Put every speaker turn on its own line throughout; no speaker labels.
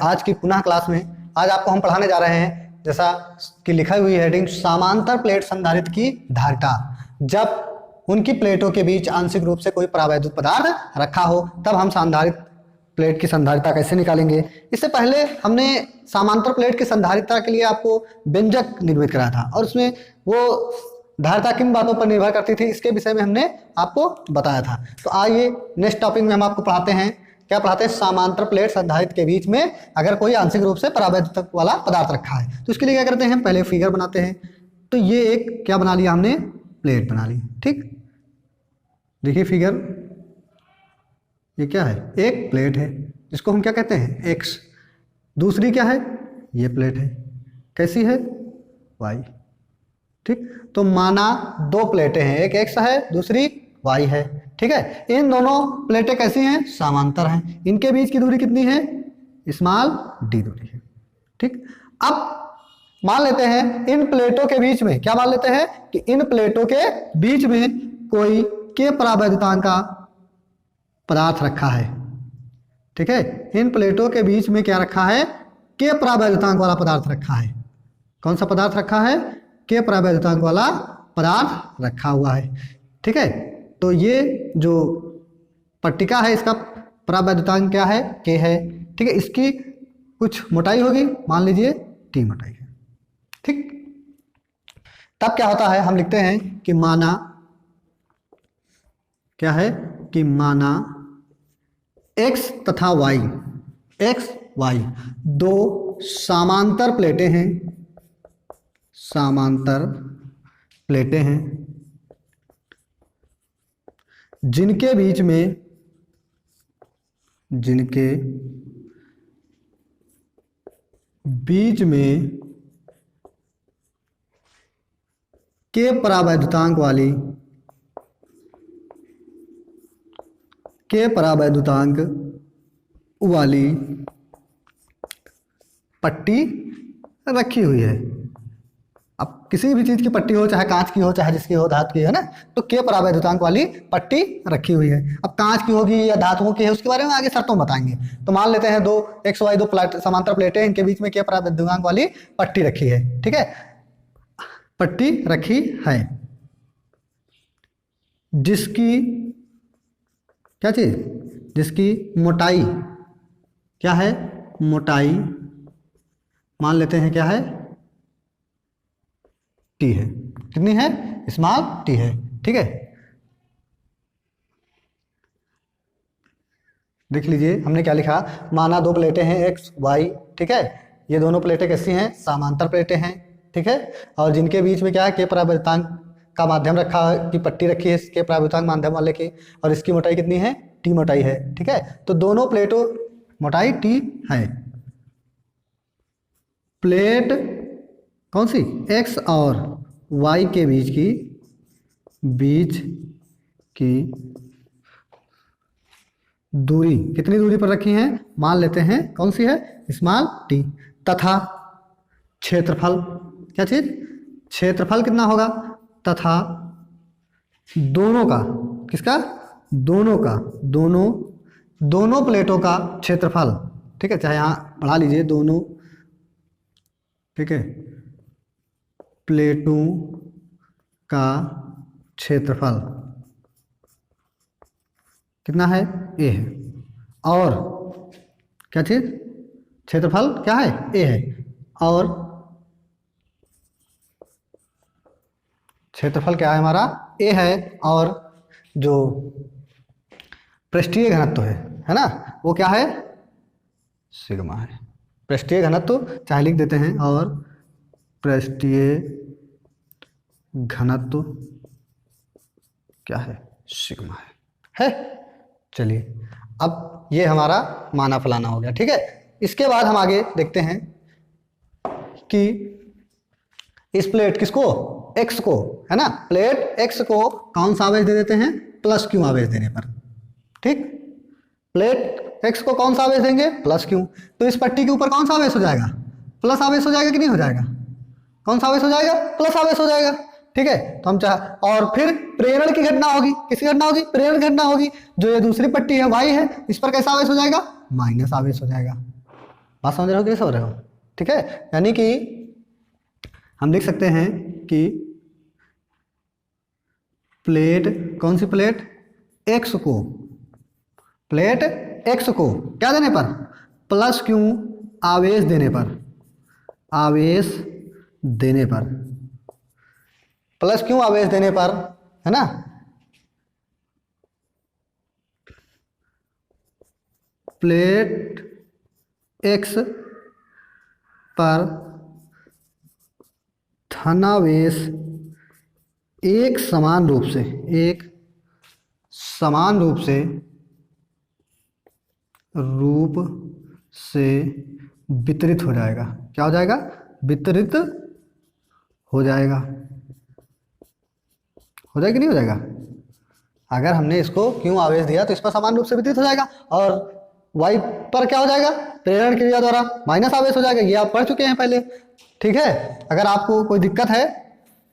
आज की पुनः क्लास में आज आपको हम पढ़ाने जा रहे हैं, जैसा कि लिखा हुई हेडिंग, समांतर प्लेट संधारित्र की धारिता। जब उनकी प्लेटों के बीच आंशिक रूप से कोई परावैद्युत पदार्थ रखा हो तब हम संधारित्र प्लेट की संधारिता कैसे निकालेंगे। इससे पहले हमने समांतर प्लेट की संधारिता के लिए आपको व्यंजक निर्मित कराया था और उसमें वो धारिता किन बातों पर निर्भर करती थी इसके विषय में हमने आपको बताया था। तो आइए नेक्स्ट टॉपिक में हम आपको पढ़ाते हैं, क्या पढ़ाते हैं, समांतर प्लेट संधारित्र के बीच में अगर कोई आंशिक रूप से परावैद्युत वाला पदार्थ रखा है तो इसके लिए क्या करते हैं, पहले फिगर बनाते हैं। तो ये एक क्या बना लिया हमने, प्लेट बना ली। ठीक, देखिए फिगर, ये क्या है, एक प्लेट है जिसको हम क्या कहते हैं, एक्स। दूसरी क्या है, ये प्लेट है, कैसी है, वाई। ठीक, तो माना दो प्लेटें हैं, एक एक्स है दूसरी वाई है। ठीक है, इन दोनों प्लेटें कैसी हैं, समांतर हैं। इनके बीच की दूरी कितनी है, स्मॉल डी दूरी है। ठीक, अब मान लेते हैं इन प्लेटों के बीच में, क्या मान लेते हैं कि इन प्लेटों के बीच में कोई के परावैद्युतांक का पदार्थ रखा है। ठीक है, इन प्लेटों के बीच में क्या रखा है, के परावैद्युतांक वाला पदार्थ रखा है। कौन सा पदार्थ रखा है, के परावैद्युतांक वाला पदार्थ रखा हुआ है। ठीक है, तो ये जो पट्टिका है इसका परावैद्युतांक क्या है, के है। ठीक है, इसकी कुछ मोटाई होगी, मान लीजिए टी मोटाई है। ठीक, तब क्या होता है, हम लिखते हैं कि माना, क्या है कि माना x तथा y, x y दो समांतर प्लेटें हैं, समांतर प्लेटें हैं जिनके बीच में के परावैद्युतांक वाली पट्टी रखी हुई है। अब किसी भी चीज की पट्टी हो, चाहे कांच की हो चाहे जिसकी हो, धातु की है ना, तो के परावैद्युतांक वाली पट्टी रखी हुई है। अब कांच की होगी या धातुओं की है उसके बारे में आगे शर्तों बताएंगे। तो मान लेते हैं दो एक्स वाई दो समांतर प्लेटें, इनके बीच में के परावैद्युतांक वाली पट्टी रखी है। ठीक है, पट्टी रखी है जिसकी क्या चीज, जिसकी मोटाई क्या है, मोटाई मान लेते हैं क्या है, टी है। कितनी है, स्मॉल टी है। ठीक है, देख लीजिए हमने क्या लिखा, माना दो प्लेटें हैं एक्स वाई। ठीक है, ये दोनों प्लेटें कैसी हैं, समांतर प्लेटें हैं। ठीक है, और जिनके बीच में क्या है, के परावैद्युतांक का माध्यम रखा की पट्टी रखी है इसके परावैद्युतांक माध्यम वाले की, और इसकी मोटाई कितनी है, टी मोटाई है। ठीक है, तो दोनों प्लेटों मोटाई टी है। प्लेट कौन सी, एक्स और वाई के बीच की दूरी कितनी दूरी पर रखी है, मान लेते हैं कौन सी है, स्मॉल टी। तथा क्षेत्रफल, क्या चीज, क्षेत्रफल कितना होगा, तथा दोनों का, किसका, दोनों प्लेटों का क्षेत्रफल। ठीक है, चाहे यहाँ पढ़ा लीजिए दोनों, ठीक है, प्लेटों का क्षेत्रफल कितना है, ए है। और क्या चीज, क्षेत्रफल क्या है, ए है। और क्षेत्रफल क्या है हमारा, ए है। और जो पृष्ठीय घनत्व है ना, वो क्या है, सिग्मा है। पृष्ठीय घनत्व चाहे लिख देते हैं, और पृष्ठीय घनत्व क्या है, सिग्मा है। चलिए, अब ये हमारा माना फलाना हो गया। ठीक है, इसके बाद हम आगे देखते हैं कि इस प्लेट किसको, एक्स को, है ना, प्लेट एक्स को कौन सा आवेश दे देते हैं, प्लस क्यू आवेश देने पर। ठीक, प्लेट एक्स को कौन सा आवेश देंगे, प्लस क्यू। तो इस पट्टी के ऊपर कौन सा आवेश हो जाएगा, प्लस आवेश हो जाएगा कि नहीं हो जाएगा, कौन सा आवेश हो जाएगा, प्लस आवेश हो जाएगा। ठीक है, तो हम और फिर प्रेरण की घटना होगी, किसकी घटना होगी, प्रेरण घटना होगी। जो ये दूसरी पट्टी है वाई है, इस पर कैसा आवेश हो जाएगा, माइनस आवेश हो जाएगा। बात समझ रहे हो, कैसे हो रहे हो? ठीक है, यानी कि हम लिख सकते हैं कि प्लेट, कौन सी प्लेट? एक्स को, प्लेट एक्स को क्या देने पर? प्लस क्यू आवेश देने पर, आवेश देने पर, प्लस क्यू आवेश देने पर, है ना, प्लेट एक्स पर धनावेश एक समान रूप से, एक समान रूप से वितरित हो जाएगा। क्या हो जाएगा? वितरित हो जाएगा। हो जाएगा कि नहीं हो जाएगा? अगर हमने इसको क्यों आवेश दिया तो इस पर समान रूप से वितरित हो जाएगा, और y पर क्या हो जाएगा? प्रेरण क्रिया द्वारा माइनस आवेश हो जाएगा। ये आप पढ़ चुके हैं पहले, ठीक है। अगर आपको कोई दिक्कत है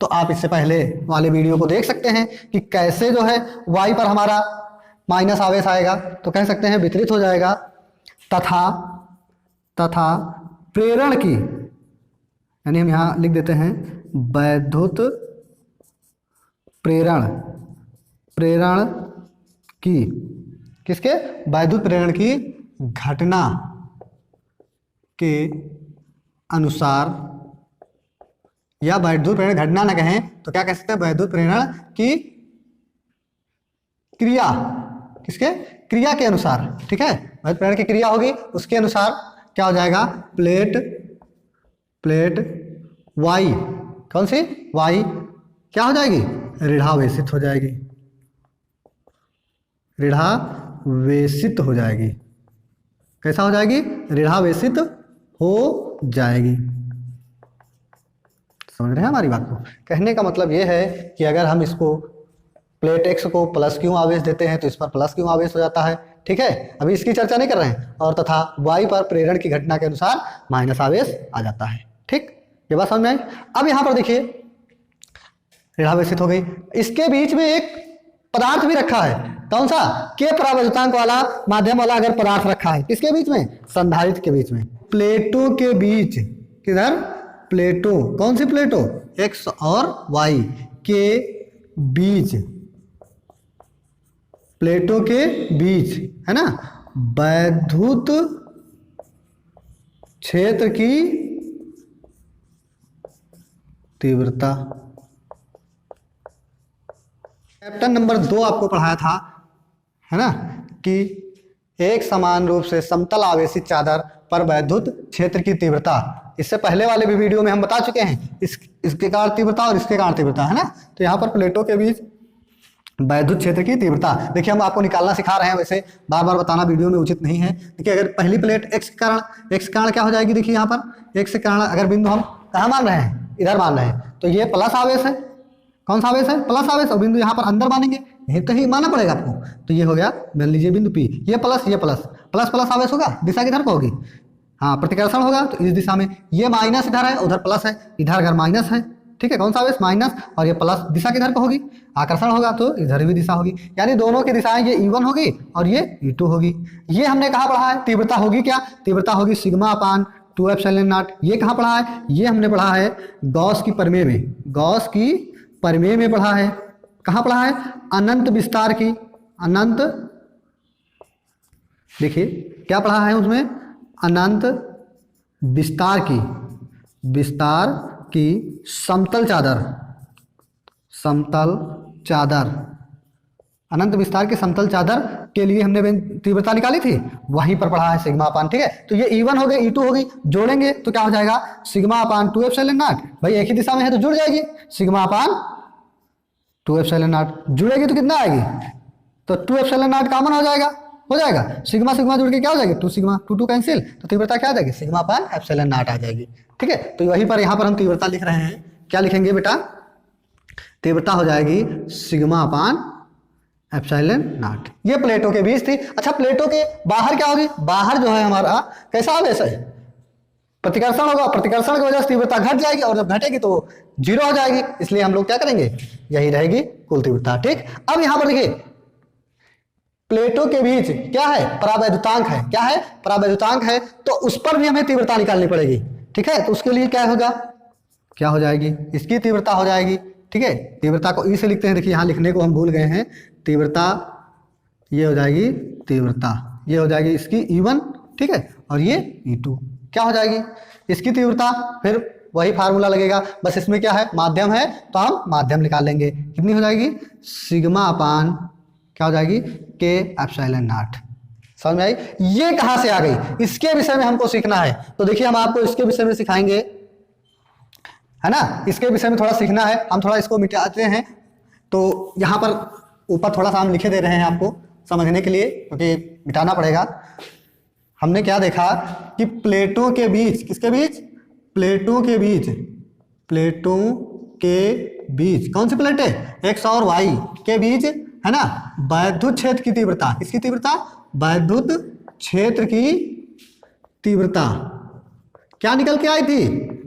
तो आप इससे पहले वाले वीडियो को देख सकते हैं कि कैसे जो है y पर हमारा माइनस आवेश आएगा, तो कह सकते हैं वितरित हो जाएगा। तथा प्रेरण की, यानी हम यहाँ लिख देते हैं वैद्युत प्रेरण, प्रेरण की, किसके? वैद्युत प्रेरण की घटना के अनुसार, या वैद्युत प्रेरण घटना न कहें तो क्या कह सकते हैं? वैद्युत प्रेरण की क्रिया, किसके? क्रिया के अनुसार, ठीक है। वैद्युत प्रेरण की क्रिया होगी, उसके अनुसार क्या हो जाएगा? प्लेट वाई, कौन सी? वाई क्या हो जाएगी? ऋणावेशित हो जाएगी, ऋणावेशित हो जाएगी। कैसा हो जाएगी? ऋणावेशित हो जाएगी। समझ रहे हैं हमारी बात को? कहने का मतलब ये है कि अगर हम इसको प्लेट एक्स को प्लस क्यू आवेश देते हैं तो इस पर प्लस क्यू आवेश हो जाता है, ठीक है। अभी इसकी चर्चा नहीं कर रहे हैं। और तथा वाई पर प्रेरण की घटना के अनुसार माइनस आवेश आ जाता है, ठीक। ये बात समझ में आई? अब यहां पर देखिए ऋणावेशित हो गई, इसके बीच में एक पदार्थ भी रखा है। कौन सा? के परावैद्युतांक वाला माध्यम वाला अगर पदार्थ रखा है, किसके बीच में? संधारित्र के बीच में। प्लेटों के बीच, किधर? प्लेटों, कौन सी प्लेटों? एक्स और वाई के बीच, प्लेटों के बीच, है ना, वैद्युत क्षेत्र की तीव्रता। चैप्टर नंबर 2 आपको पढ़ाया था, है ना, कि एक समान रूप से समतल आवेशित चादर पर वैद्युत क्षेत्र की तीव्रता। इससे पहले वाले भी वीडियो में हम बता चुके हैं इसके कारण तीव्रता और इसके कारण तीव्रता, है ना। तो यहाँ पर प्लेटों के बीच वैद्युत क्षेत्र की तीव्रता। देखिए हम आपको निकालना सिखा रहे हैं, वैसे बार बार बताना वीडियो में उचित नहीं है। देखिए अगर पहली प्लेट एक्स के कारण क्या हो जाएगी? देखिए यहाँ पर एक्स के कारण अगर बिंदु हम कहाँ मान रहे हैं? इधर मान रहे हैं, तो ये प्लस आवेश है। कौन सा आवेश है? प्लस आवेश। और बिंदु यहाँ पर अंदर मानेंगे, यही कहीं मानना पड़ेगा आपको। तो ये हो गया, मान लीजिए बिंदु P, ये प्लस, ये प्लस, प्लस प्लस आवेश होगा, दिशा किधर पर होगी? हाँ, प्रतिकर्षण होगा, तो इस दिशा में। ये माइनस इधर है, उधर प्लस है, इधर अगर माइनस है, ठीक है। कौन सा आवेश? माइनस। और ये प्लस, दिशा किधर पर होगी? आकर्षण होगा, तो इधर भी दिशा होगी। यानी दोनों की दिशाएं, ये E1 होगी और ये E2 होगी। ये हमने कहाँ पढ़ा है? तीव्रता होगी क्या? तीव्रता होगी सिग्मा अपान 2 एप्सिलॉन नॉट। ये कहाँ पढ़ा है? ये हमने पढ़ा है गॉस की प्रमेय में, गॉस की प्रमेय में पढ़ा है। कहाँ पढ़ा है? अनंत विस्तार की, अनंत, देखिए क्या पढ़ा है उसमें? अनंत विस्तार की, विस्तार की समतल चादर, समतल चादर, अनंत विस्तार की समतल चादर के लिए हमने तीव्रता निकाली थी, वहीं पर पढ़ा है सिग्मा अपान, ठीक है। तो ये E1 हो गई, E2 होगी, जोड़ेंगे तो क्या हो जाएगा? Sigma upon 2 epsilon not. भाई एक ही दिशा में है तो जुड़ जाएगी, सिग्मा अपान 2 एप्सिलॉन नॉट। जुड़ेगी तो कितना आएगी? तो 2 एप्सिलॉन नॉट कॉमन हो जाएगा, हो जाएगा। सिग्मा सिग्मा जुड़ के क्या हो जाएगी? 2 सिग्मा, 2 कैंसिल, तो तीव्रता क्या आ जाएगी? सिग्मा अपान एप्सिलॉन नॉट आ जाएगी, ठीक है। तो वहीं पर यहाँ पर हम तीव्रता लिख रहे हैं, क्या लिखेंगे बेटा? तीव्रता हो जाएगी सिग्मा अपान एप्सिलॉन नॉट। ये प्लेटों के बीच थी। अच्छा, प्लेटों के बाहर क्या होगी? बाहर जो है हमारा कैसा आवेश है? प्रतिकर्षण होगा, प्रतिकर्षण की वजह से तीव्रता घट जाएगी, और जब घटेगी तो 0 हो जाएगी। इसलिए हम लोग क्या करेंगे? यही रहेगी कुल तीव्रता, ठीक। अब यहां पर देखिए प्लेटों के बीच क्या है, परावैद्युतांक है, क्या है, परावैद्युतांक है, तो उस पर भी हमें तीव्रता निकालनी पड़ेगी। ठीक है, तो उसके लिए क्या होगा, क्या हो जाएगी, इसकी तीव्रता हो जाएगी। ठीक है, तीव्रता को ई से लिखते हैं, देखिए यहाँ लिखने को हम भूल गए हैं, तीव्रता ये हो जाएगी, तीव्रता ये हो जाएगी इसकी E1, ठीक है, और ये E2 क्या हो जाएगी, इसकी तीव्रता, फिर वही फार्मूला लगेगा, बस इसमें क्या है, माध्यम है, तो हम माध्यम निकाल लेंगे, कितनी हो जाएगी, सिग्मा अपान क्या हो जाएगी, के एप्सिलॉन नॉट। समझ में आई, ये कहां से आ गई, इसके विषय में हमको सीखना है। तो देखिए हम आपको इसके विषय में सिखाएंगे, है ना, इसके विषय में थोड़ा सीखना है, हम थोड़ा इसको मिटाते हैं। तो यहाँ पर ऊपर थोड़ा सा हम लिखे दे रहे हैं आपको समझने के लिए, क्योंकि मिटाना पड़ेगा। हमने क्या देखा कि प्लेटों के बीच, किसके बीच, प्लेटों के बीच, प्लेटों के बीच, कौन सी प्लेटें, एक्स और वाई के बीच, है ना, वैद्युत क्षेत्र की तीव्रता, किसकी तीव्रता, वैद्युत क्षेत्र की तीव्रता क्या निकल के आई थी,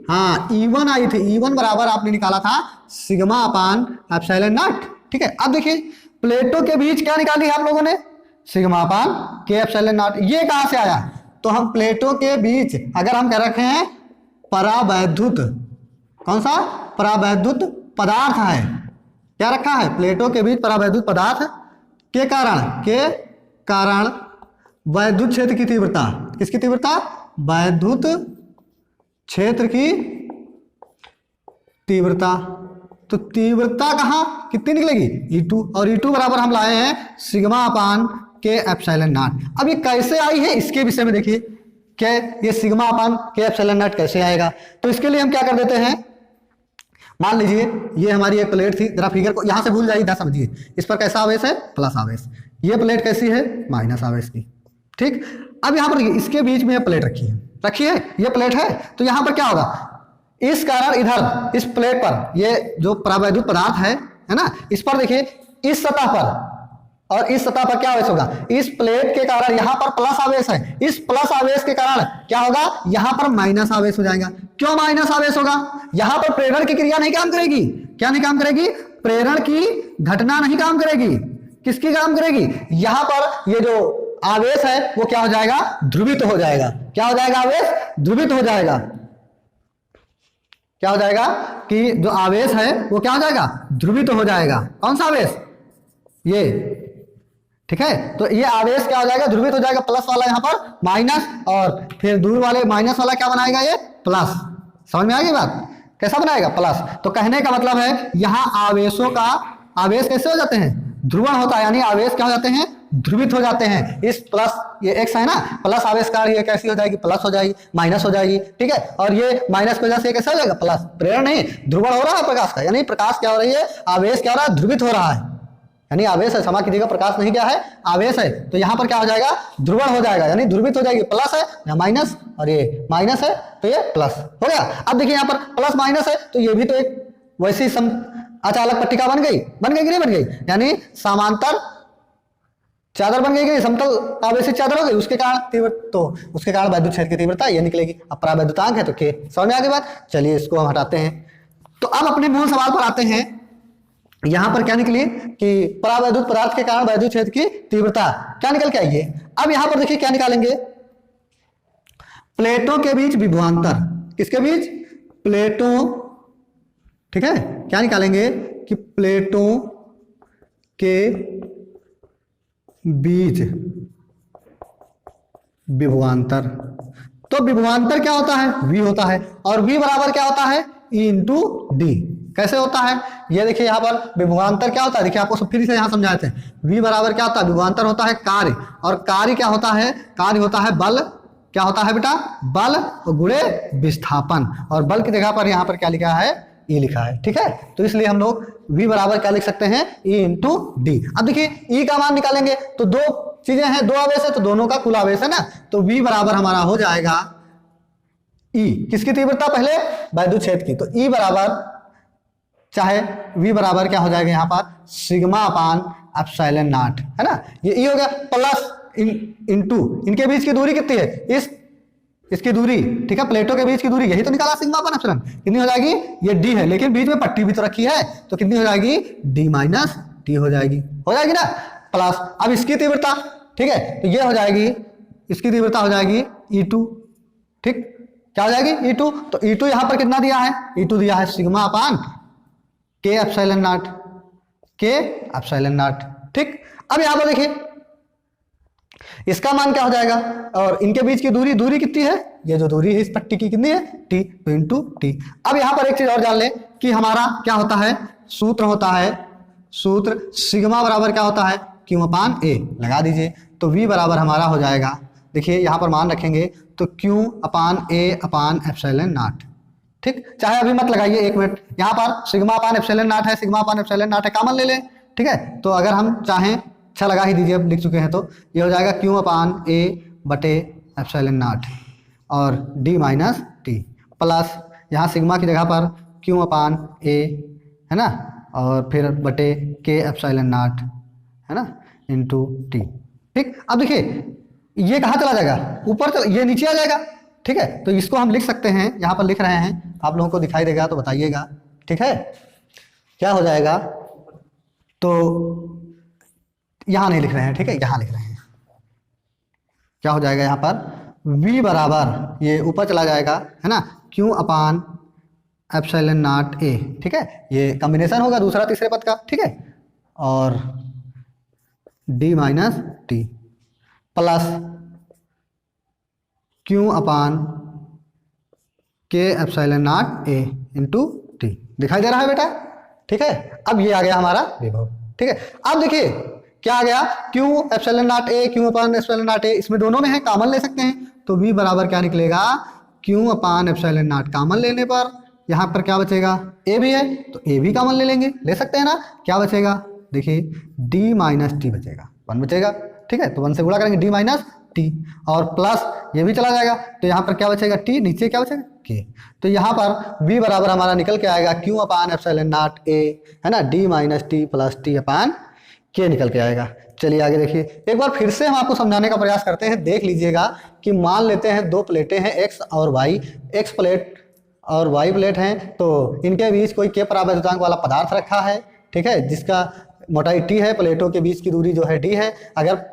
हाँ E1 आई थी। E1 बराबर आपने निकाला था सिग्मा अपान एप्सिलॉन नॉट। ठीक है, अब देखिए प्लेटों के बीच क्या निकाली है आप लोगों ने, सिग्मा अपान के एप्सिलॉन नॉट। ये कहां से आया, तो हम प्लेटों के बीच अगर हम कह रखे हैं परावैद्युत, कौन सा, परावैद्युत पदार्थ है, क्या रखा है, प्लेटों के बीच परावैद्युत पदार्थ के कारण वैद्युत क्षेत्र की तीव्रता, किसकी तीव्रता, वैद्युत क्षेत्र की तीव्रता। तो तीव्रता कहां कितनी निकलेगी, E2, और E2 बराबर हम लाए हैं सिग्मा अपान के एप्सिलॉन नॉट। अब ये कैसे आई है, इसके विषय में देखिए, क्या ये सिग्मा अपान के एप्सिलॉन नॉट कैसे आएगा। तो इसके लिए हम क्या कर देते हैं, मान लीजिए ये हमारी एक प्लेट थी, जरा फिगर को यहां से भूल जाइए, इधर समझिए, इस पर कैसा आवेश है, प्लस आवेश, ये प्लेट कैसी है, माइनस आवेश की। ठीक, अब यहां पर इसके बीच में प्लेट रखी है, ये प्लेट है, तो यहां पर क्या होगा, इस कारण इधर इस प्लेट पर ये जो परावैद्युत पदार्थ है ना, इस पर देखिए, इस सतह पर और इस सतह पर क्या आवेश होगा, इस प्लेट के कारण यहां पर प्लस आवेश है, इस प्लस आवेश के कारण क्या होगा, यहां पर माइनस आवेश हो जाएगा। क्यों माइनस आवेश होगा, यहां पर प्रेरण की क्रिया नहीं काम करेगी, क्या नहीं काम करेगी, प्रेरण की घटना नहीं काम करेगी, किसकी काम करेगी, यहां पर ये जो आवेश है वो क्या हो जाएगा, ध्रुवित हो जाएगा। क्या हो जाएगा, आवेश ध्रुवित हो जाएगा। क्या हो जाएगा कि जो आवेश है वो क्या हो जाएगा, ध्रुवित हो जाएगा। कौन सा आवेश, ये, ठीक है, तो ये आवेश क्या हो जाएगा, ध्रुवित हो जाएगा, प्लस वाला यहाँ पर माइनस, और फिर दूर वाले माइनस वाला क्या बनाएगा, ये प्लस। समझ में आ गई बात, कैसा बनाएगा, प्लस। तो कहने का मतलब है यहाँ आवेशों का, आवेश कैसे हो जाते हैं, ध्रुवण होता है, यानी आवेश क्या हो जाते हैं, ध्रुवित हो जाते हैं। इस प्लस, ये एक्स है ना, प्लस आवेश का ये कैसी हो जाएगी, प्लस हो जाएगी, माइनस हो जाएगी। ठीक है, और ये माइनस की वजह से कैसा हो जाएगा, प्लस। प्रेरण नहीं, ध्रुवण हो रहा है प्रकाश का, यानी प्रकाश क्या हो रही है, आवेश क्या हो रहा है, ध्रुवित हो रहा है, यानी आवेश है, क्षमा कीजिएगा, प्रकाश नहीं क्या है, आवेश है। तो यहाँ पर क्या हो जाएगा, ध्रुवण हो जाएगा, यानी ध्रुवित हो जाएगी, प्लस है या माइनस, और ये माइनस है तो ये प्लस हो गया। अब देखिए यहाँ पर प्लस माइनस है, तो ये भी तो एक वैसी अचालक पट्टिका बन गई कि नहीं बन गई, यानी समांतर चादर बन गई कि समतल आवेशित चादर हो गई, उसके कारण तीव्रता, तो उसके कारण वैद्युत क्षेत्र की तीव्रता ये निकलेगी। अब परावैद्युतांक है तो के, समझ में आ गई बात। चलिए इसको हम हटाते हैं। तो अब अपने मूल सवाल पर आते हैं। यहां पर क्या निकली कि परावैद्युत पदार्थ के कारण वैद्युत क्षेत्र की तीव्रता क्या निकल के आई है। अब यहां पर देखिए क्या निकालेंगे, प्लेटों के बीच विभवांतर, किसके बीच, प्लेटों, ठीक है, क्या निकालेंगे कि प्लेटों के बीच विभवांतर। तो विभवांतर क्या होता है, V होता है, और V बराबर क्या होता है, E इंटू डी। कैसे होता है, ये देखिए यहाँ पर विभवांतर क्या होता है, देखिए आपको फिर से यहाँ समझाए थे। V बराबर क्या होता है, विभवांतर होता है कार्य, और कार्य क्या होता है, कार्य होता है बल। क्या होता है बेटा, बल गुणे विस्थापन, और बल की जगह पर यहाँ पर क्या लिखा है, E लिखा है। ठीक है, तो इसलिए हम लोग V बराबर क्या लिख सकते हैं, E इंटू डी। अब देखिए E का मान निकालेंगे तो दो चीजें हैं, दो आवेश है, तो दोनों का कुल आवेश है ना, तो V बराबर हमारा हो जाएगा E, किसकी तीव्रता, पहले वैद्युत क्षेत्र की, तो E बराबर, चाहे V बराबर क्या हो जाएगा यहाँ पर, सिग्मा अपान एप्सिलॉन नॉट, है ना, ये E हो गया, प्लस इंटू इनके बीच की दूरी कितनी है, इसकी दूरी, ठीक है, प्लेटों के बीच की दूरी, यही तो निकाला सिग्मा अपान एप्सिलॉन, कितनी हो जाएगी, ये D है, लेकिन बीच में पट्टी भी तो रखी है, तो कितनी हो जाएगी, D माइनस T हो जाएगी ना। प्लस अब इसकी तीव्रता, ठीक है, तो ये हो जाएगी, इसकी तीव्रता हो जाएगी E2, ठीक, क्या हो जाएगी E2, तो E2 यहां पर कितना दिया है, E2 दिया है sigma upon K epsilon not, K epsilon not, ठीक। अब यहां पर देखिए इसका मान क्या हो जाएगा, और इनके बीच की दूरी कितनी है, ये जो दूरी है इस पट्टी की कितनी है, T, तो इंटू T। अब यहां पर एक चीज और जान ले कि हमारा क्या होता है, सूत्र होता है, सूत्र सिग्मा बराबर क्या होता है, Q अपान A, लगा दीजिए, तो V बराबर हमारा हो जाएगा, देखिए यहां पर मान रखेंगे तो Q upon A upon epsilon not, ठीक, चाहे अभी मत लगाइए, एक मिनट, यहां पर सिग्मा अपान एप्सिलॉन नॉट है, सिग्मा अपान एप्सिलॉन नॉट है, कॉमन ले लें, ठीक है, तो अगर हम चाहें, अच्छा लगा ही दीजिए, अब लिख चुके हैं तो ये हो जाएगा Q अपान A बटे एप्सिलॉन नॉट और D माइनस T प्लस यहाँ सिग्मा की जगह पर Q अपान A है ना, और फिर बटे K एप्सिलॉन नॉट है ना इंटू T, ठीक। अब देखिए ये कहाँ चला जाएगा, ऊपर ये नीचे आ जाएगा, ठीक है, तो इसको हम लिख सकते हैं, यहाँ पर लिख रहे हैं, आप लोगों को दिखाई देगा तो बताइएगा, ठीक है, क्या हो जाएगा, तो यहां नहीं लिख रहे हैं, ठीक है, यहां लिख रहे हैं, क्या हो जाएगा यहां पर V बराबर ये ऊपर चला जाएगा है ना, Q upon epsilon not A, ठीक है, ये कॉम्बिनेशन होगा दूसरा तीसरे पद का, ठीक है, और D minus T plus Q upon K epsilon not A into T, दिखाई दे रहा है बेटा, ठीक है। अब ये आ गया हमारा विभव, ठीक है। अब देखिए क्या आ गया, Q epsilon not A, Q upon epsilon not A, इसमें दोनों में है, कॉमन ले सकते हैं, तो V बराबर क्या निकलेगा, Q upon epsilon not, common लेने पर यहाँ पर क्या बचेगा, A भी है तो A भी कॉमन ले लेंगे, ले सकते हैं ना, क्या बचेगा, देखिए D माइनस T बचेगा, 1 बचेगा, ठीक है, तो 1 से गुणा करेंगे D माइनस T और प्लस ये भी चला जाएगा, तो यहाँ पर क्या बचेगा T, नीचे क्या बचेगा K, तो यहाँ पर V बराबर हमारा निकल के आएगा Q upon epsilon not A है ना, D minus T plus T अपान K निकल के आएगा। चलिए आगे देखिए, एक बार फिर से हम आपको समझाने का प्रयास करते हैं, देख लीजिएगा कि मान लेते हैं दो प्लेटें हैं X और Y, X प्लेट और Y प्लेट हैं, तो इनके बीच कोई K परावैद्युतांक वाला पदार्थ रखा है, ठीक है, जिसका मोटाई T है, प्लेटों के बीच की दूरी जो है D है, अगर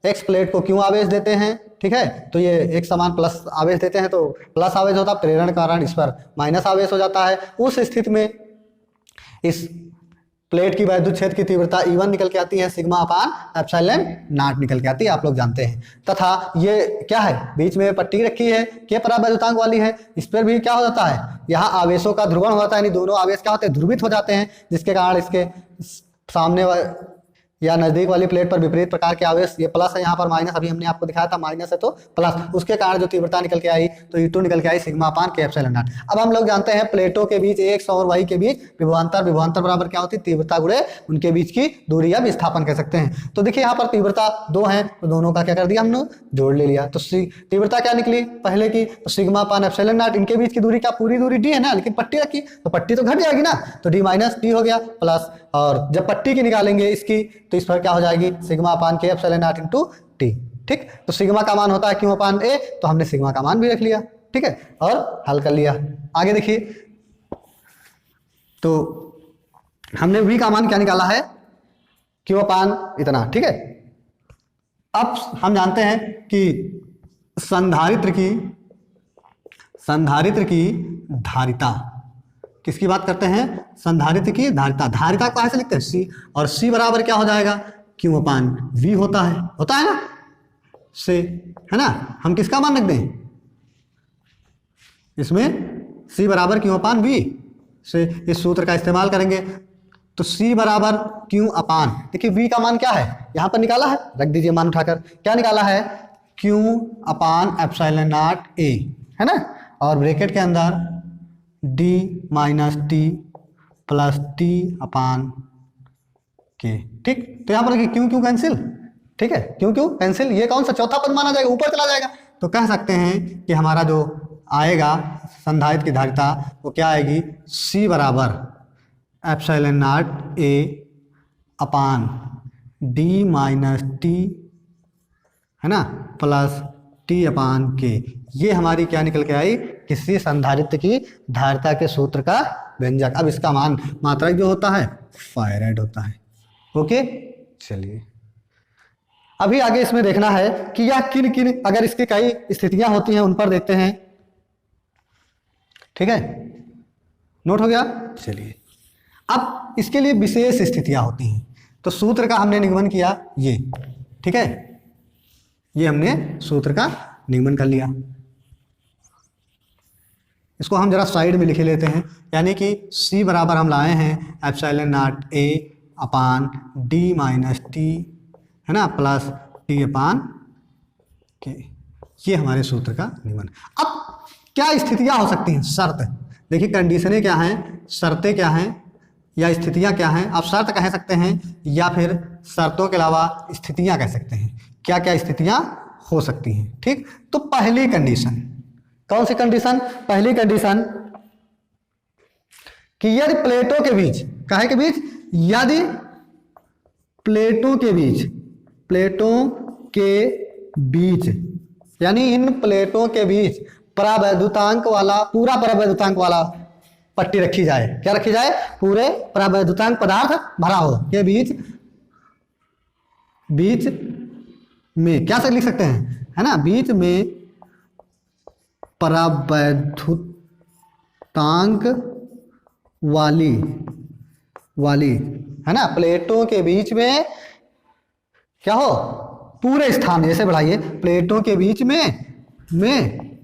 X प्लेट को Q आवेश देते हैं, ठीक है, तो ये एक समान प्लस आवेश देते हैं तो प्लस आवेश होता है, प्रेरण कारण इस पर माइनस आवेश हो जाता है, उस स्थिति में इस प्लेट की वैद्युत क्षेत्र की तीव्रता E1 निकल के आती है, सिग्मा अपान एप्सिलॉन नॉट निकल के आती है, आप लोग जानते हैं, तथा ये क्या है, बीच में पट्टी रखी है, K परावैद्युतांक वाली है, इस पर भी क्या हो जाता है, यहाँ आवेशों का ध्रुवण हो जाता है, यानी दोनों आवेश क्या होते हैं, ध्रुवित हो जाते हैं, जिसके कारण इसके सामने या नजदीक वाली प्लेट पर विपरीत प्रकार के आवेश, ये प्लस है, यहाँ पर माइनस, अभी हमने आपको दिखाया था माइनस है तो प्लस, उसके कारण जो तीव्रता निकल के आई तो E2 निकल के आई sigma upon K epsilon not. अब हम लोग जानते हैं प्लेटों के बीच X और Y के बीच विभवांतर, विभवांतर बराबर क्या होती है, तीव्रता गुणे उनके बीच की दूरी या विस्थापन कह सकते हैं। तो देखिए यहाँ पर तीव्रता 2 है, तो दोनों का क्या कर दिया हमने, जोड़ ले लिया, तो तीव्रता क्या निकली पहले की, तो सिग्मा अपान एप्सिलॉन नॉट, इनके बीच की दूरी क्या, पूरी दूरी D है ना, लेकिन पट्टी रखी तो पट्टी तो घट जाएगी ना, तो D माइनस T हो गया प्लस, और जब पट्टी की निकालेंगे इसकी तो इस पर क्या हो जाएगी, sigma upon K epsilon not into T, ठीक, तो सिग्मा का मान होता है Q अपान A, तो हमने सिग्मा का मान भी रख लिया, ठीक है, और हल कर लिया। आगे देखिए, तो हमने V का मान क्या निकाला है, Q अपान इतना, ठीक है। अब हम जानते हैं कि संधारित्र की धारिता, किसकी बात करते हैं, संधारित्र की धारिता, धारिता को ऐसे लिखते हैं C, और C बराबर क्या हो जाएगा, Q अपान V होता है ना, से है ना, हम किसका मान रख दें इसमें, C बराबर Q अपान V से, इस सूत्र का इस्तेमाल करेंगे, तो C बराबर Q अपान, देखिए V का मान क्या है, यहाँ पर निकाला है, रख दीजिए मान उठाकर, क्या निकाला है, Q upon epsilon not A है ना, और ब्रैकेट के अंदर D minus T plus T अपान K, ठीक, तो यहाँ पर देखिए क्यों कैंसिल, ठीक है, क्यों कैंसिल, ये कौन सा चौथा पद माना जाएगा, ऊपर चला जाएगा, तो कह सकते हैं कि हमारा जो आएगा संधारित्र की धारिता वो क्या आएगी, C बराबर epsilon not A upon D minus T है ना प्लस T अपान K, ये हमारी क्या निकल के आई, किसी संधारित्र की धारिता के सूत्र का व्यंजक। अब इसका मान मात्रक जो होता है फारेड होता है, ओके, चलिए अभी आगे इसमें देखना है कि यह किन किन, अगर इसकी कई स्थितियां होती हैं उन पर देखते हैं। ठीक है, नोट हो गया। चलिए, अब इसके लिए विशेष स्थितियां होती हैं, तो सूत्र का हमने निगमन किया ये। ठीक है, ये हमने सूत्र का निगमन कर लिया। इसको हम जरा साइड में लिखे लेते हैं, यानी कि C बराबर हम लाए हैं epsilon not A upon D minus T, है ना, प्लस T अपान K। ये हमारे सूत्र का निगमन। अब क्या स्थितियां हो सकती हैं? शर्त। देखिए, कंडीशनें क्या हैं, शर्तें क्या हैं, या स्थितियां क्या हैं। आप शर्त कह सकते हैं या फिर शर्तों के अलावा स्थितियां कह सकते हैं। क्या क्या स्थितियां हो सकती हैं? ठीक, तो पहली कंडीशन, कौन सी कंडीशन? पहली कंडीशन कि यदि प्लेटों के बीच, काहे के बीच? यदि प्लेटों के बीच, प्लेटों के बीच, यानी इन प्लेटों के बीच परावैद्युतांक वाला, पूरा परावैद्युतांक वाला पट्टी रखी जाए। क्या रखी जाए? पूरे परावैद्युतांक पदार्थ भरा हो के बीच, बीच में क्या से लिख सकते हैं, है ना, बीच में परावैद्युतांक वाली, है ना, प्लेटों के बीच में क्या हो? पूरे स्थान, जैसे बढ़ाइए, प्लेटों के बीच में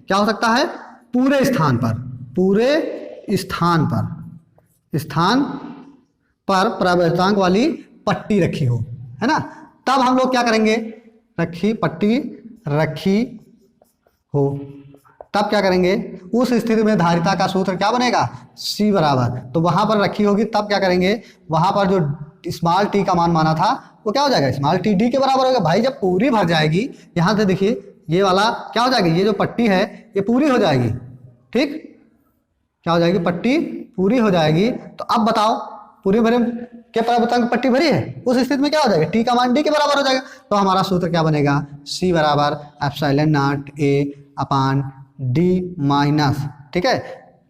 क्या हो सकता है? पूरे स्थान पर, स्थान पर परावैद्युतांक वाली पट्टी रखी हो, है ना। तब हम लोग क्या करेंगे? पट्टी रखी हो, तब क्या करेंगे? उस स्थिति में धारिता का सूत्र क्या बनेगा? C बराबर, तो वहां पर रखी होगी, तब क्या करेंगे? वहां पर जो स्मॉल t का मान माना था वो क्या हो जाएगा? स्मॉल t d के बराबर होगा। भाई, जब पूरी भर जाएगी, यहां से देखिए ये वाला क्या हो जाएगी? ये जो पट्टी है ये पूरी हो जाएगी। ठीक, क्या हो जाएगी? पट्टी पूरी हो जाएगी। तो अब बताओ, पूरी भरे के परावैद्युतांक पट्टी भरी है, उस स्थिति में क्या हो जाएगा? t का मान d के बराबर हो जाएगा। तो हमारा सूत्र क्या बनेगा? C बराबर epsilon not A upon d minus, ठीक है,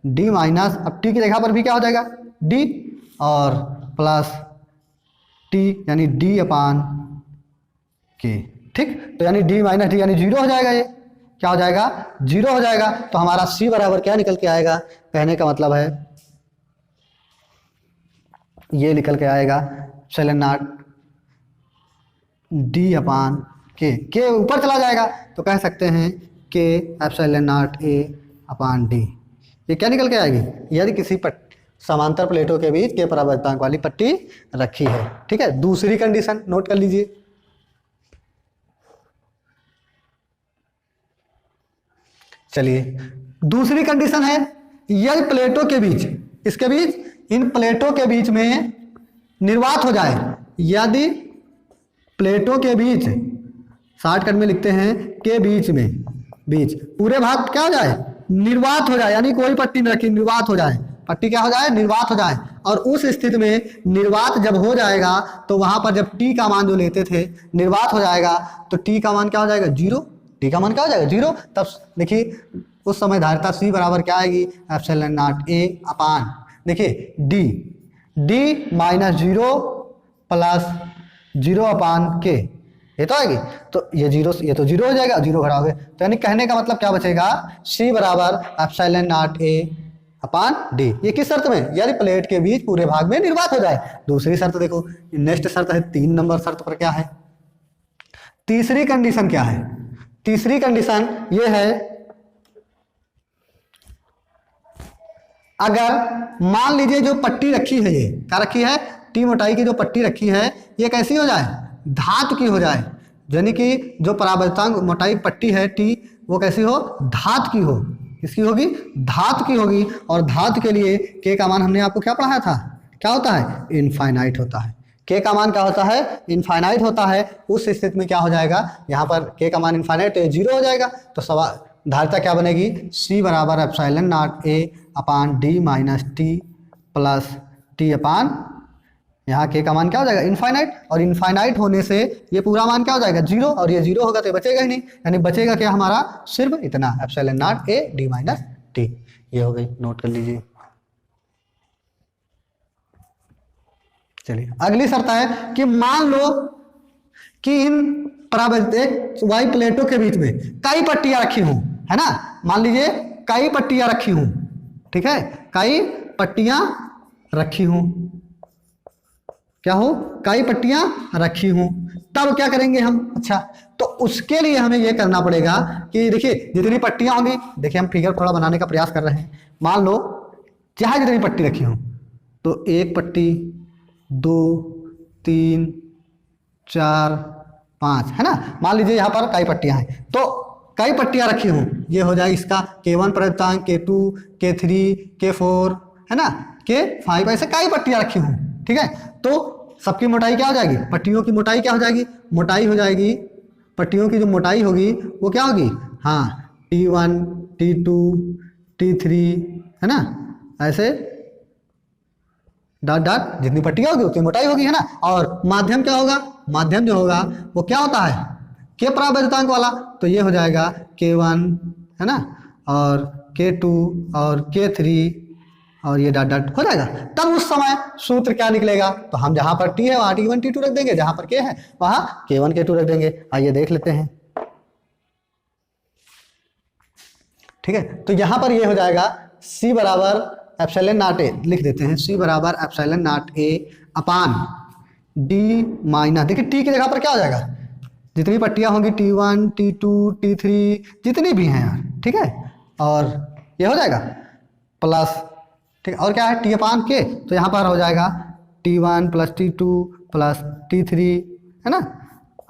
d माइनस, अब t की जगह पर भी क्या हो जाएगा? d, और प्लस t यानी d अपान k। ठीक, तो यानी d माइनस d यानी 0 हो जाएगा। ये क्या हो जाएगा? 0 हो जाएगा। तो हमारा C बराबर क्या निकल के आएगा? कहने का मतलब है ये निकल के आएगा epsilon not d upon k ऊपर चला जाएगा तो कह सकते हैं k epsilon not A upon d। ये क्या निकल के आएगी? यदि किसी समांतर प्लेटों के बीच के परावैद्युतांक वाली पट्टी रखी है। ठीक है, दूसरी कंडीशन नोट कर लीजिए। चलिए, दूसरी कंडीशन है यदि प्लेटों के बीच, इसके बीच, इन प्लेटों के बीच में निर्वात हो जाए। यदि प्लेटों के बीच, शॉर्टकट में लिखते हैं के बीच में, पूरे भाग क्या हो जाए? निर्वात हो जाए, यानी कोई पट्टी न रखी, निर्वात हो जाए। पट्टी क्या हो जाए? निर्वात हो जाए। और उस स्थिति में निर्वात जब हो जाएगा तो वहां पर जब t का मान जो लेते थे, निर्वात हो जाएगा तो t का मान क्या हो जाएगा? 0। t का मान क्या हो जाएगा? 0। तब देखिए उस समय धारिता C बराबर क्या आएगी? एप्सिलॉन नॉट A अपान, देखिए d माइनस 0 प्लस 0 अपान k, ये तो आएगी। तो ये 0, ये तो 0 हो जाएगा, 0 खड़ा हो गया। तो यानी कहने का मतलब क्या बचेगा? C बराबर epsilon not A upon d। ये किस शर्त में? यदि प्लेट के बीच पूरे भाग में निर्वात हो जाए। दूसरी शर्त देखो, नेक्स्ट शर्त है 3 नंबर शर्त पर क्या है? तीसरी कंडीशन क्या है? तीसरी कंडीशन ये है, अगर मान लीजिए जो पट्टी रखी है, ये क्या रखी है? t मोटाई की जो पट्टी रखी है ये कैसी हो जाए? धातु की हो जाए। यानी कि जो परावैद्युतांक मोटाई पट्टी है t, वो कैसी हो? धातु की हो। किसकी होगी? धातु की होगी। और धातु के लिए k का मान हमने आपको क्या पढ़ाया था? क्या होता है? इनफाइनाइट होता है। k का मान क्या होता है? इनफाइनाइट होता है। उस स्थिति में क्या हो जाएगा? यहाँ पर k का मान इनफाइनाइट 0 हो जाएगा। तो सवाल धारिता क्या बनेगी? C बराबर epsilon not A upon d minus t plus t अपान, यहाँ k का मान क्या हो जाएगा? इनफाइनाइट। और इनफाइनाइट होने से ये पूरा मान क्या हो जाएगा? 0। और ये 0 होगा तो बचेगा ही नहीं, यानी बचेगा क्या हमारा? सिर्फ इतना, epsilon not A d minus t। ये हो गई, नोट कर लीजिए। चलिए, अगली शर्त है कि मान लो कि इन एक वाई प्लेटों के बीच में कई पट्टियां रखी हूं, है ना, मान लीजिए कई पट्टियां रखी हूं, ठीक है, कई पट्टियां रखी हूं, क्या हो, कई पट्टियां रखी हूं, तब क्या करेंगे हम, अच्छा तो उसके लिए हमें यह करना पड़ेगा कि देखिए जितनी पट्टियां होंगी, देखिए हम फिगर थोड़ा बनाने का प्रयास कर रहे हैं, मान लो चाहे जितनी पट्टी रखी हो, तो एक पट्टी, 2, 3, 4, 5, है ना, मान लीजिए यहाँ पर कई पट्टियां हैं, तो कई पट्टियां रखी हूं, ये हो जाए इसका K1 प्राप्तांक, K2, K3, K4, है ना, K5, ऐसे कई पट्टियां रखी हूं, ठीक है। तो सबकी मोटाई क्या हो जाएगी, पट्टियों की मोटाई क्या हो जाएगी, मोटाई हो जाएगी, पट्टियों की जो मोटाई होगी वो क्या होगी, हाँ T1, T2, T3, है ना, ऐसे डॉट डॉट जितनी पट्टियां होगी उतनी मोटाई होगी, है ना। और माध्यम क्या होगा, माध्यम जो होगा वो क्या होता है, के प्रावैधतांक वाला, तो ये हो जाएगा K1, है ना, और K2 और K3 और ये डॉट डॉट हो जाएगा। तब उस समय सूत्र क्या निकलेगा, तो हम जहां पर T है वहां T1 T2 रख देंगे, जहां पर K है वहां K1 K2 रख देंगे। आइए देख लेते हैं, ठीक है। तो यहां पर ये हो जाएगा C बराबर एप्सिलॉन नॉट ए, लिख देते हैं C बराबर epsilon not a upon D minus, देखिए T की जगह पर क्या हो जाएगा, जितनी पट्टियां होंगी T1, T2, T3 जितनी भी हैं यार, ठीक है, और ये हो जाएगा प्लस, ठीक है, और क्या है T अपान के, तो यहाँ पर हो जाएगा T1 plus T2 plus T3, है ना,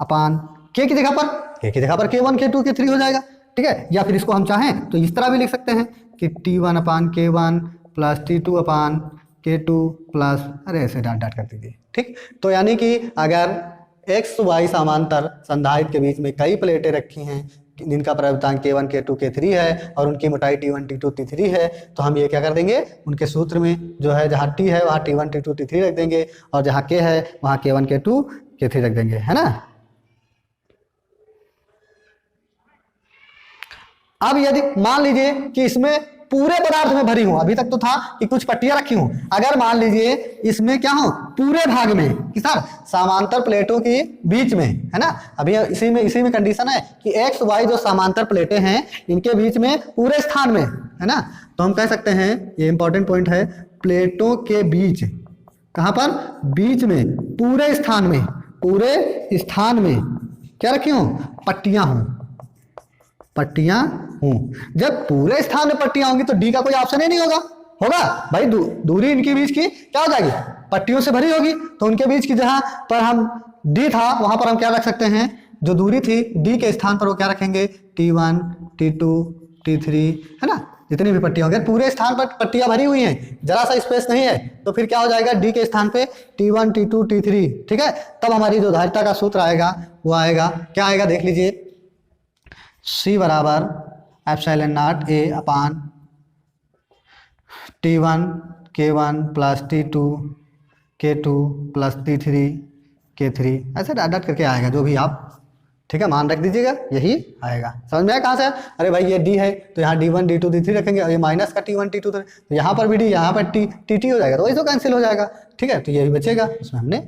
अपान K की जगह पर, K की जगह पर K1 K2 K3 हो जाएगा, ठीक है। या फिर इसको हम चाहें तो इस तरह भी लिख सकते हैं कि T1 अपान K1 प्लस T2 अपान K2 प्लस, अरे ऐसे डॉट डॉट कर दीजिए, ठीक। तो यानी कि अगर एक्स वाई समांतर संधारित्र के बीच में कई प्लेटें रखी हैं जिनका प्रावैधतांक K1 K2 K3 है और उनकी मोटाई T1 T2 T3 है, तो हम ये क्या कर देंगे, उनके सूत्र में जो है जहाँ T है वहाँ T1 T2 T3 रख देंगे और जहाँ K है वहाँ K1 K2 K3 रख देंगे, है ना। अब यदि मान लीजिए कि इसमें पूरे पदार्थ में भरी हूं, अभी तक तो था कि कुछ पट्टियां रखी हूं, अगर मान लीजिए इसमें क्या हो, पूरे भाग में कि सर समांतर प्लेटों के बीच में, है ना, अभी इसी में कंडीशन है कि एक्स वाई जो समांतर प्लेटें हैं इनके बीच में पूरे स्थान में, है ना, तो हम कह सकते हैं, ये इंपॉर्टेंट पॉइंट है, प्लेटों के बीच, कहां पर, बीच में, पूरे स्थान में क्या रखी हूं, पट्टियां हूं, पट्टियां हूं। जब पूरे स्थान में पट्टियां होंगी तो डी का कोई ऑप्शन ही नहीं होगा भाई, दूरी इनके बीच की क्या हो जाएगी, पट्टियों से भरी होगी, तो उनके बीच की जहां पर हम डी था वहां पर हम क्या रख सकते हैं, जो दूरी थी डी के स्थान पर वो क्या रखेंगे, T1 T2 T3, है ना, जितनी भी पट्टियां होंगी, पूरे स्थान पर पट्टियां भरी हुई हैं, जरा सा स्पेस नहीं है, तो फिर क्या हो जाएगा, डी के स्थान पे T1 T2 T3, ठीक है। तब हमारी जो धारिता का सूत्र आएगा वो आएगा, क्या आएगा देख लीजिए, C बराबर epsilon not a upon T1 K1 plus T2 K2 plus T3 K3, ऐसे डॉट डॉट करके आएगा जो भी आप, ठीक है, मान रख दीजिएगा, यही आएगा। समझ में आया कहाँ से, अरे भाई ये D है तो यहाँ D1 D2 D3 रखेंगे, और ये माइनस का T1 T2 तो यहाँ पर भी D, यहाँ पर T T हो जाएगा, तो वही तो कैंसिल हो जाएगा, ठीक है। तो ये भी बचेगा, उसमें हमने